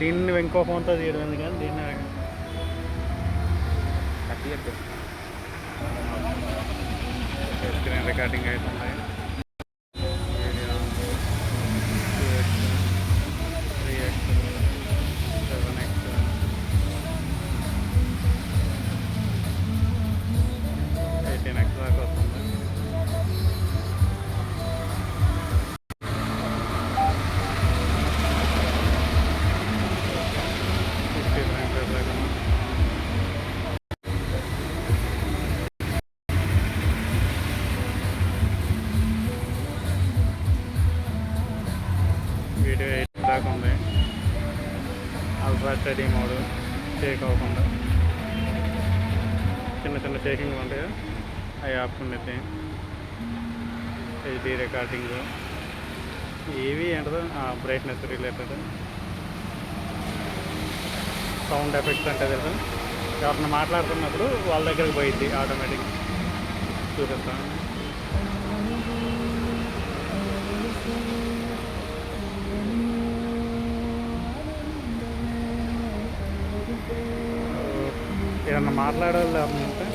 దీన్ని ఇంకో ఫోన్తో తీయడం ఎందుకని దీన్ని స్క్రీన్ రికార్డింగ్ అవుతుంది. Video 2x 3x 7x 18x దాకా వస్తుంది. వీడియో 8 దాకా ఉంది. అల్ట్రా స్టడీ మోడ్ షేక్ అవ్వకుండా చిన్న చిన్న షేకింగ్ ఉంటాయి, అవి ఆప్షన్ అయితే హెచ్డి రికార్డింగ్ ఇవి ఏంటో బ్రైట్నెస్ రిలేటెడ్ సౌండ్ ఎఫెక్ట్స్ అంటే కదా ఎవరిని మాట్లాడుతున్నప్పుడు వాళ్ళ దగ్గరికి పోయిద్ది ఆటోమేటిక్ చూపిస్తాను. ఏదన్నా మాట్లాడాలి లేకపోతే